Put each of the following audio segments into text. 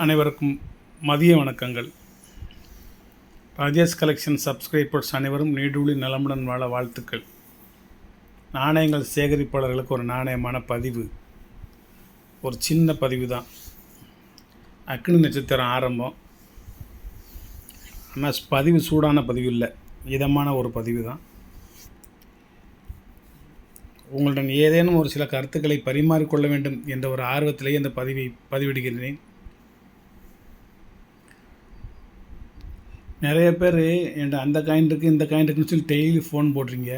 அனைவருக்கும் மதிய வணக்கங்கள். ராஜேஷ் கலெக்ஷன் சப்ஸ்கிரைபர்ஸ் அனைவரும் நீடூழி நலமுடன் வாழ வாழ்த்துக்கள். நாணயங்கள் சேகரிப்பாளர்களுக்கு ஒரு நாணயமான பதிவு, ஒரு சின்ன பதிவு தான். அக்னி நட்சத்திரம் ஆரம்பம். ஆனால் பதிவு சூடான பதிவு இல்லை, இதமான ஒரு பதிவு தான். உங்களுடன் ஏதேனும் ஒரு சில கருத்துக்களை பரிமாறிக்கொள்ள வேண்டும் என்ற ஒரு ஆர்வத்திலேயே இந்த பதிவை பதிவிடுகிறேன். நிறைய பேர் என்கிட்ட அந்த காயின் இருக்குது இந்த காயின் இருக்குன்னு சொல்லி டெய்லி ஃபோன் போடுறீங்க.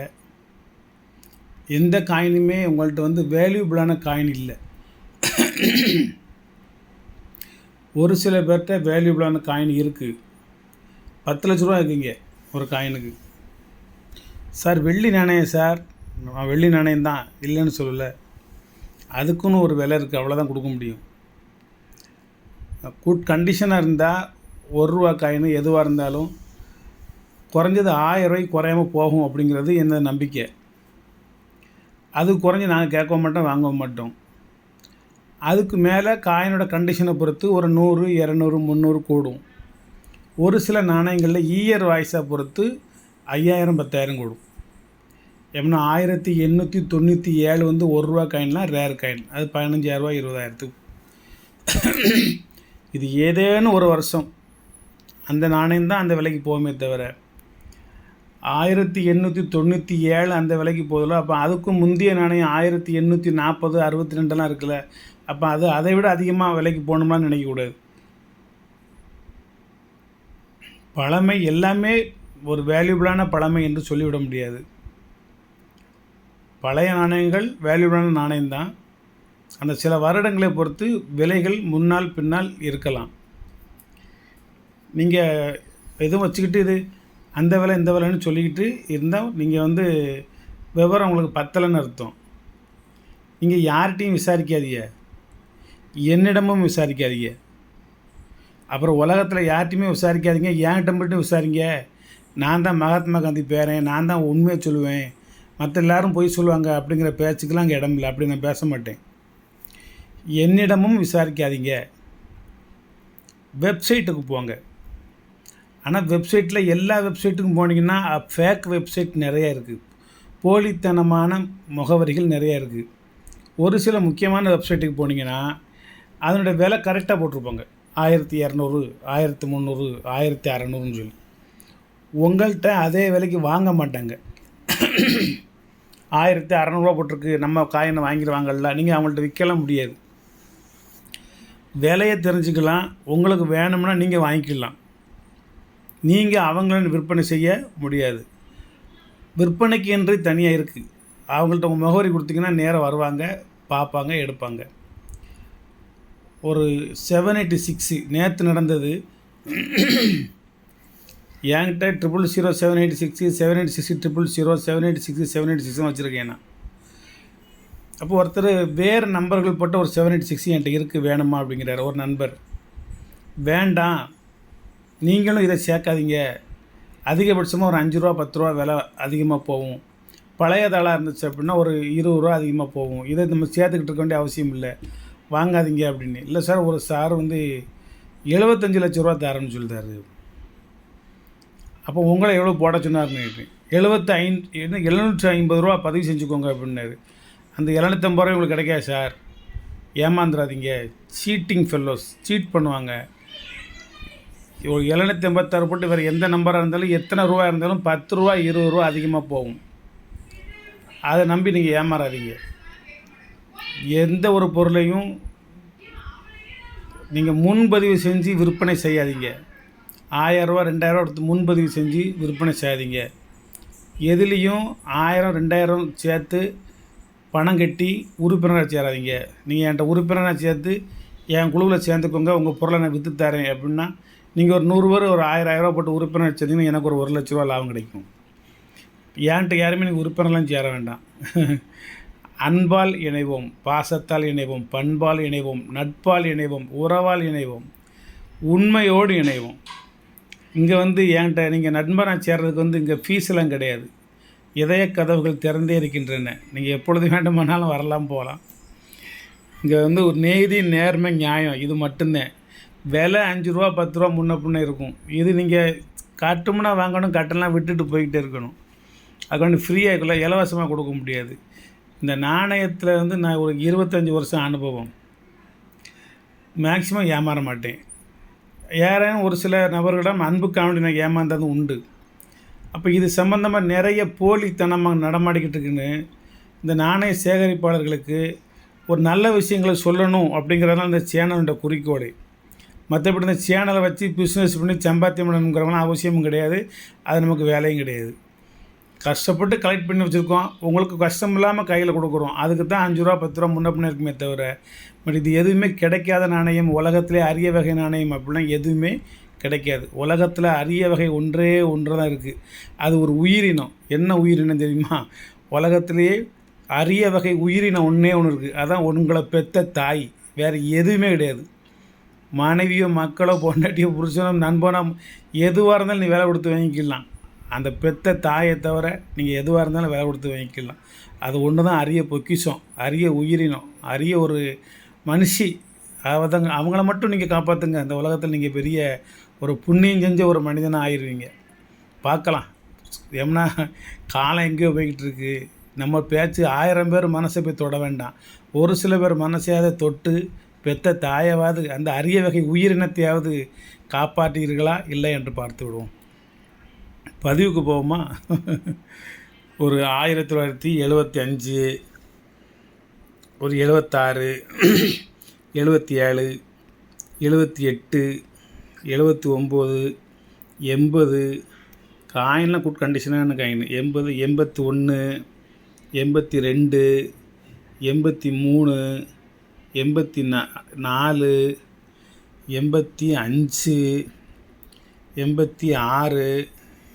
எந்த காயினுமே உங்கள்கிட்ட வேல்யூபிளான காயின் இல்லை. ஒரு சில பேர்கிட்ட வேல்யூபிளான காயின் இருக்குது. 10 லட்ச ரூபா இருக்குங்க ஒரு காயினுக்கு. சார் வெள்ளி நாணயம் சார், நான் வெள்ளி நாணயம் தான் இல்லைன்னு சொல்லலை, அதுக்குன்னு ஒரு விலை இருக்குது, அவ்வளோதான் கொடுக்க முடியும். குட் கண்டிஷனாக இருந்தால் 1 ரூபா காயின் எதுவாக இருந்தாலும் குறைஞ்சது 1000 ரூபாய்க்கு குறையாமல் போகும் அப்படிங்கிறது என்ன நம்பிக்கை. அது குறைஞ்சி நாங்கள் கேட்க மாட்டோம், வாங்க மாட்டோம். அதுக்கு மேலே காயினோட கண்டிஷனை பொறுத்து ஒரு 100, 200, 300 கூடும். ஒரு சில நாணயங்களில் இயர் வாய்ஸாக பொறுத்து 5000, 10000 கூடும். எப்படின்னா 1897 1 ரூபா காயின்லாம் ரேர் காயின், அது 15000 20,000. இது ஏதேனும் ஒரு வருஷம் அந்த நாணயம் தான் அந்த விலைக்கு போகுமே தவிர 1897 அந்த விலைக்கு போதில்ல. அப்போ அதுக்கும் முந்தைய நாணயம் 1840, 62 இருக்குல்ல, அப்போ அது அதை விட அதிகமாக விலைக்கு போகணும்லாம் நினைக்கக்கூடாது. பழமை எல்லாமே ஒரு வேல்யூபிளான பழமை என்று சொல்லிவிட முடியாது. பழைய நாணயங்கள் வேல்யூபிளான நாணயம்தான். அந்த சில வருடங்களை பொறுத்து விலைகள் முன்னால் பின்னால் இருக்கலாம். நீங்கள் எதுவும் வச்சுக்கிட்டு இது அந்த விலை இந்த விலைன்னு சொல்லிக்கிட்டு இருந்தால் நீங்கள் விவரம் உங்களுக்கு பத்தலைன்னு அர்த்தம். நீங்கள் யார்கிட்டையும் விசாரிக்காதீங்க, என்னிடமும் விசாரிக்காதீங்க. அப்புறம் உலகத்தில் யார்கிட்டையுமே விசாரிக்காதீங்க, என்கிட்ட மட்டும் விசாரிங்க. நான் தான் மகாத்மா காந்தி பேரன், நான் தான் உண்மையை சொல்லுவேன், மற்ற எல்லோரும் பொய் சொல்லுவாங்க அப்படிங்கிற பேச்சுக்கெலாம் அங்கே இடம் இல்லை. அப்படி நான் பேச மாட்டேன். என்னிடமும் விசாரிக்காதீங்க. வெப்சைட்டுக்கு போங்க. ஆனால் வெப்சைட்டில் எல்லா வெப்சைட்டுக்கும் போனீங்கன்னா ஃபேக் வெப்சைட் நிறையா இருக்குது, போலித்தனமான முகவரிகள் நிறையா இருக்குது. ஒரு சில முக்கியமான வெப்சைட்டுக்கு போனீங்கன்னா அதனுடைய விலை கரெக்டாக போட்டிருப்பாங்க, 1200, 1300, 1600ன்னு சொல்லி. உங்கள்கிட்ட அதே விலைக்கு வாங்க மாட்டாங்க. 1600 போட்டிருக்கு, நம்ம காயினை வாங்கிடுவாங்கல்ல, நீங்கள் அவங்கள்ட்ட விற்கலாம் முடியாது. விலையை தெரிஞ்சுக்கலாம், உங்களுக்கு வேணும்னா நீங்கள் வாங்கிக்கலாம். நீங்கள் அவங்கள விற்பனை செய்ய முடியாது. விற்பனைக்கு என்று தனியாக இருக்குது. அவங்கள்ட்ட உங்கள் முகவரி கொடுத்தீங்கன்னா நேராக வருவாங்க, பார்ப்பாங்க, எடுப்பாங்க. ஒரு 786 நேற்று நடந்தது. என்கிட்ட 000 786 786 000 786 786 வச்சுருக்கேன் நான். அப்போ ஒருத்தர் வேறு நம்பர்கள் போட்ட ஒரு 786 என்கிட்ட இருக்குது, வேணுமா அப்படிங்கிறார் ஒரு நண்பர். வேண்டாம், நீங்களும் இதை சேர்க்காதீங்க. அதிகபட்சமாக ஒரு 5 ரூபா 10 ரூபா விலை அதிகமாக போகும். பழைய தாளாக இருந்துச்சு அப்படின்னா ஒரு 20 ரூபா அதிகமாக போகும். இதை நம்ம சேர்த்துக்கிட்டு இருக்க வேண்டிய அவசியம் இல்லை, வாங்காதீங்க அப்படின்னு. இல்லை சார், ஒரு சார் 75 லட்ச ரூபா தரேன்னு சொல்லிட்டாரு. அப்போ உங்களை எவ்வளோ போட சொன்னார்னு கேட்டேன். 750 ரூபா பதிவு செஞ்சுக்கோங்க அப்படின்னாரு. அந்த 750 ரூபாய் உங்களுக்கு கிடைக்காது சார், ஏமாந்துடாதீங்க. சீட்டிங் ஃபெல்லோஸ் சீட் பண்ணுவாங்க. ஒரு 756 போட்டு வேறு எந்த நம்பராக இருந்தாலும் எத்தனை ரூபா இருந்தாலும் 10 ரூபா 20 ரூபா அதிகமாக போகும். அதை நம்பி நீங்கள் ஏமாறாதீங்க. எந்த ஒரு பொருளையும் நீங்கள் முன்பதிவு செஞ்சு விற்பனை செய்யாதீங்க. 1000 ரூபா 2000 எடுத்து முன்பதிவு செஞ்சு விற்பனை செய்யாதீங்க. எதுலேயும் 1000 2000 சேர்த்து பணம் கட்டி உறுப்பினராக சேராதீங்க. நீங்கள் என்கிட்ட உறுப்பினராக சேர்த்து என் குழுவில் சேர்ந்துக்கோங்க, உங்கள் பொருளை நான் விற்று தரேன் அப்படின்னா நீங்கள் ஒரு 100 பேர் ஒரு 1000 ரூபா போட்டு உறுப்பினர் சேர்த்திங்கன்னா எனக்கு ஒரு 1 லட்ச ரூபா லாபம் கிடைக்கும். என்கிட்ட யாருமே நீங்கள் உறுப்பினர்லாம் சேர வேண்டாம். அன்பால் இணைவோம், பாசத்தால் இணைவோம், பண்பால் இணைவோம், நட்பால் இணைவோம், உறவால் இணைவோம், உண்மையோடு இணைவோம். இங்கே என்கிட்ட நீங்கள் நண்பராக சேர்றதுக்கு இங்கே ஃபீஸ்லாம் கிடையாது. இதய கதவுகள் திறந்தே இருக்கின்றன. நீங்கள் எப்பொழுது வேண்டுமானாலும் வரலாம், போகலாம். இங்கே ஒரு நீதி, நேர்மை, நியாயம் இது மட்டும்தான். விலை 5 ரூபா 10 ரூபா முன்ன பின்ன இருக்கும். இது நீங்கள் கட்டும்னா வாங்கணும், கட்டலாம் விட்டுட்டு போய்கிட்டே இருக்கணும். அது வந்து ஃப்ரீயாக இருக்குல்ல, இலவசமாக கொடுக்க முடியாது. இந்த நாணயத்தில் வந்து நான் ஒரு 25 வருஷம் அனுபவம். மேக்ஸிமம் ஏமாற மாட்டேன். யாரையும் ஒரு சில நபர்களிடம் அன்புக்காண்டி நான் ஏமாந்ததும் உண்டு. அப்போ இது சம்மந்தமாக நிறைய போலித்தனமாக நடமாடிக்கிட்டு இருக்குன்னு இந்த நாணய சேகரிப்பாளர்களுக்கு ஒரு நல்ல விஷயங்களை சொல்லணும் அப்படிங்கிறதுனால இந்த சேனலோட குறிக்கோள். மற்றபடி இந்த சேனலை வச்சு பிஸ்னஸ் பண்ணி சம்பாத்தியம் பண்ணணுங்கிறவங்களாம் அவசியமும் கிடையாது. அது நமக்கு வேலையும் கிடையாது. கஷ்டப்பட்டு கலெக்ட் பண்ணி வச்சுருக்கோம், உங்களுக்கு கஷ்டம் இல்லாமல் கையில் கொடுக்குறோம். அதுக்கு தான் 5 ரூபா 10 ரூபா முன்ன பின்ன இருக்குமே தவிர, பட் இது எதுவுமே கிடைக்காத நாணயம், உலகத்திலே அரிய வகை நாணயம் அப்படிலாம் எதுவுமே கிடைக்காது. உலகத்தில் அரிய வகை ஒன்றே ஒன்று தான் இருக்குது. அது ஒரு உயிரினம். என்ன உயிரினம் தெரியுமா? உலகத்திலேயே அரிய வகை உயிரினம் ஒன்றே ஒன்று இருக்குது. அதான் உங்களை பெற்ற தாய். வேறு எதுவுமே கிடையாது. மனைவியோ மக்களோ பொண்டாட்டியோ புருஷனோ நண்பனோ எதுவாக இருந்தாலும் நீ வேலை கொடுத்து வாங்கிக்கலாம். அந்த பெற்ற தாயை தவிர நீங்கள் எதுவாக இருந்தாலும் வேலை கொடுத்து வாங்கிக்கலாம். அது ஒன்று தான் அரிய பொக்கிஷம், அரிய உயிரினம், அரிய ஒரு மனுஷி. அவங்கள மட்டும் நீங்கள் காப்பாற்றுங்க. அந்த உலகத்தில் நீங்கள் பெரிய ஒரு புண்ணியம் செஞ்ச ஒரு மனிதனாக ஆயிடுவீங்க. பார்க்கலாம். ஏன்னா காலம் எங்கேயோ போய்கிட்டு இருக்கு. நம்ம பேச்சு 1000 பேர் மனசை போய் தொட வேண்டாம். ஒரு சில பேர் மனசையாவது தொட்டு பெற்ற தாயாவது அந்த அரிய வகை உயிரினத்தையாவது காப்பாற்றீர்களா இல்லை என்று பார்த்து விடுவோம். பதிவுக்கு போவோமா? ஒரு 1975, ஒரு 76, 77, 78, 79, 80 காயின்லாம் குட் கண்டிஷனான காயின். 80, 81, 82, 83, 84, 85, 86, 87,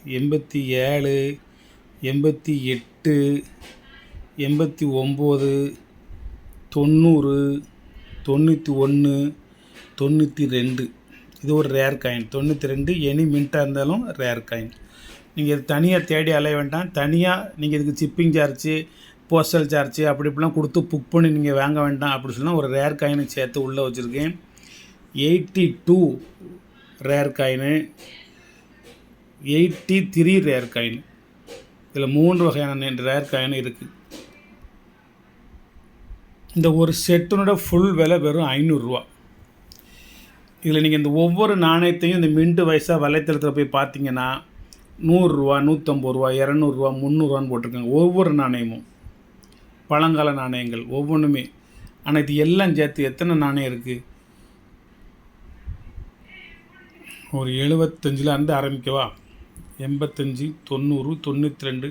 88, 89, 90, 91, 92. இது ஒரு ரேர் காயின். 92 எனி மின்ட்டாக இருந்தாலும் ரேர் காயின். நீங்கள் இது தனியாக தேடி அலைய வேண்டாம். தனியாக நீங்கள் இதுக்கு சிப்பிங் சார்ஜு, போஸ்டல் சார்ஜு அப்படி இப்படிலாம் கொடுத்து புக் பண்ணி நீங்கள் வாங்க வேண்டாம். அப்படி சொன்னால் ஒரு ரேர் காயினை சேர்த்து உள்ளே வச்சுருக்கேன். 82 ரேர் காயினு, 83 ரேர் காயின். இதில் 3 வகையான ரேர் காயின் இருக்குது. இந்த ஒரு செட்டினோட ஃபுல் விலை வெறும் 500 ரூபா. இதில் நீங்கள் இந்த ஒவ்வொரு நாணயத்தையும் இந்த மின்ட்டு வயசாக வலைத்தளத்தில் போய் பார்த்தீங்கன்னா 100 ரூபா, 150 ரூபா, 200 ரூபா, 300 ரூபான்னு போட்டிருக்காங்க. ஒவ்வொரு நாணயமும் பழங்கால நாணயங்கள் ஒவ்வொன்றுமே. ஆனால் இது எல்லாம் சேர்த்து எத்தனை நாணயம் இருக்குது? ஒரு 75ல் இருந்து ஆரம்பிக்கவா? 85, 90, 92,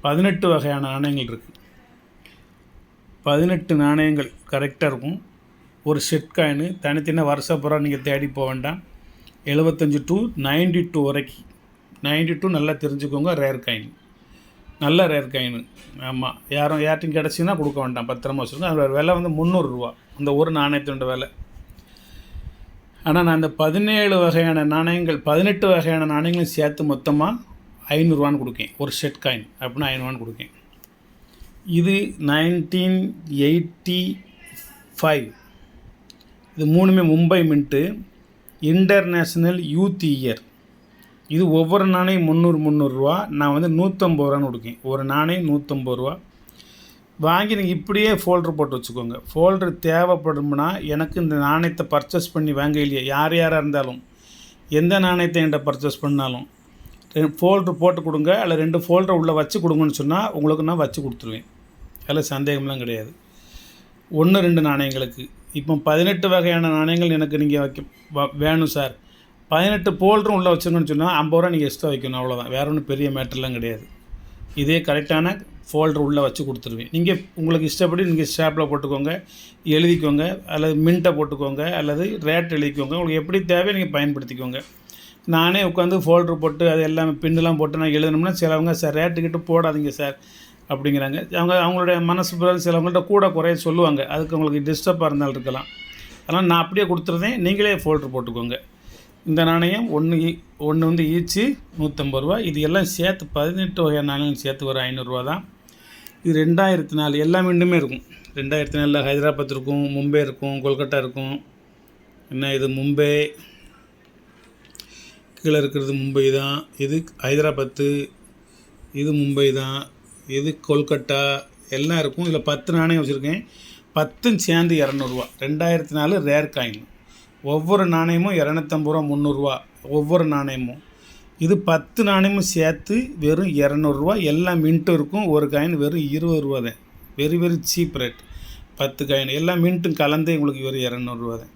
18 வகையான நாணயங்கள் இருக்குது. 18 நாணயங்கள் கரெக்டாக இருக்கும். ஒரு செட் காயின் தனித்தனியாக வருஷப்புறம் நீங்கள் தேடி போக வேண்டாம். 75 to 92 வரைக்கும். 92 நல்லா தெரிஞ்சுக்கோங்க. ரேர் காயின், நல்ல ரேர் காயின். ஆமாம், யார்ட்டையும் கிடச்சின்னா கொடுக்க வேண்டாம், பத்திரமா வச்சுருக்கோம். அதோட விலை வந்து 300 ரூபா அந்த ஒரு நாணயத்தினோட விலை. ஆனால் நான் இந்த 17 வகையான நாணயங்கள் 18 வகையான நாணயங்களையும் சேர்த்து மொத்தமாக 500 ரூபான்னு கொடுக்கேன். ஒரு செட் காயின் அப்படின்னா 500 ரூபான்னு கொடுக்கேன். இது 1985. இது 3மே Mumbai mint. International youth year. இது ஒவ்வொரு நாணயம் 300 ரூபா. நான் வந்து 150 ரூபான்னு கொடுக்கேன். ஒரு நாணயம் 150 ரூபா. வாங்கி நீங்கள் இப்படியே ஃபோல்டர் போட்டு வச்சுக்கோங்க. ஃபோல்டர் தேவைப்படும்னா எனக்கு இந்த நாணயத்தை பர்ச்சேஸ் பண்ணி வாங்க இல்லையா, யாராக இருந்தாலும் எந்த நாணயத்தை என்கிட்ட பர்ச்சேஸ் பண்ணாலும் ஃபோல்டர் போட்டு கொடுங்க. அதில் 2 ஃபோல்டர் உள்ளே வச்சு கொடுங்கன்னு சொன்னால் உங்களுக்கு நான் வச்சு கொடுத்துருவேன். அதில் சந்தேகம்லாம் கிடையாது. 1-2 நாணயங்களுக்கு. இப்போ 18 வகையான நாணயங்கள் எனக்கு நீங்கள் வேணும் சார், 18 ஃபோல்டரும் உள்ளே வச்சுருங்கன்னு சொன்னால் 50 ரூபா நீங்கள் எக்ஸ்ட்ரா வைக்கணும். அவ்வளோதான், வேறு ஒன்றும் பெரிய மேட்டர்லாம் கிடையாது. இதே கரெக்டான ஃபோல்டர் உள்ளே வச்சு கொடுத்துருவேன். நீங்கள் உங்களுக்கு இஷ்டப்படி நீங்கள் ஸ்டாப்பில் போட்டுக்கோங்க, எழுதிக்கோங்க, அல்லது மின்ட்டை போட்டுக்கோங்க, அல்லது ரேட் எழுதிக்கோங்க. உங்களுக்கு எப்படி தேவையோ நீங்கள் பயன்படுத்திக்கோங்க. நானே உட்காந்து ஃபோல்டர் போட்டு அது எல்லாமே பின்னெலாம் போட்டு நான் எழுதணும்னா சிலவங்க சார் ரேட்டுக்கிட்டு போடாதீங்க சார் அப்படிங்கிறாங்க. அவங்களுடைய மனசு பிறகு சிலவங்கள்ட்ட கூட குறைய சொல்லுவாங்க. அதுக்கு உங்களுக்கு டிஸ்டர்பாக இருந்தாலும் இருக்கலாம். அதனால் நான் அப்படியே கொடுத்துருந்தேன், நீங்களே ஃபோல்டர் போட்டுக்கோங்க. இந்த நாணயம் ஒன்று வந்து ஈச்சு 150 ரூபா. இது எல்லாம் சேர்த்து 18 வகையான நாணயம் சேர்த்து ஒரு 500 ரூபா தான். இது 2004 எல்லா மீண்டுமே இருக்கும். 2004 ஹைதராபாத் இருக்கும், மும்பை இருக்கும், கொல்கட்டா இருக்கும், என்ன இது மும்பை, கீழே இருக்கிறது மும்பை தான். இது ஹைதராபாத்து, இது மும்பை தான். இது கொல்கட்டா எல்லாம் இருக்கும். இதில் 10 நாணயம் வச்சுருக்கேன். 10 சேர்ந்து 200 2004 ரேர் காயின். ஒவ்வொரு நாணயமும் 250 ரூபா 300 ஒவ்வொரு நாணயமும். இது 10 நாணயமும் சேர்த்து வெறும் 200 எல்லாம் மின்ட்டும் இருக்கும். ஒரு காயின் வெறும் 20 தான். Very very cheap rate. 10 coin எல்லாம் மின்ட்டும் கலந்தே உங்களுக்கு வெறும் 200 தான்.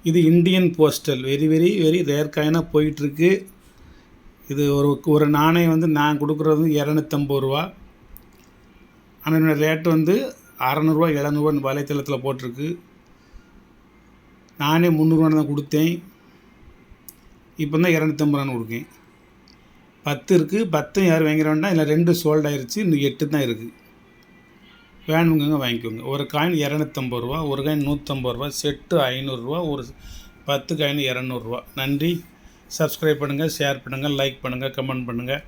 இது Indian postal very very very rare காயினாக போயிட்டுருக்கு. இது ஒரு நாணயம் வந்து நான் கொடுக்குறது 250 ரூபா. ஆனால் என்னோடய ரேட்டு வந்து 600 700 வலைத்தளத்தில் போட்டிருக்கு. நானே 300 தான் கொடுத்தேன். இப்போ தான் 250 கொடுக்கேன். 10 இருக்குது. 10 யார் வாங்கிற வேண்டாம். இல்லை 2 சோல்ட் ஆயிடுச்சு. இன்னும் 8 தான் இருக்குது. வேணுங்க வாங்கிக்கோங்க. ஒரு காயின் 250 ரூபா, ஒரு காயின் 150 ரூபா, செட்டு 500 ரூபா, ஒரு 10 காயின் 200 ரூபா. நன்றி. சப்ஸ்கிரைப் பண்ணுங்கள், ஷேர் பண்ணுங்கள், லைக் பண்ணுங்கள், கமெண்ட் பண்ணுங்கள்.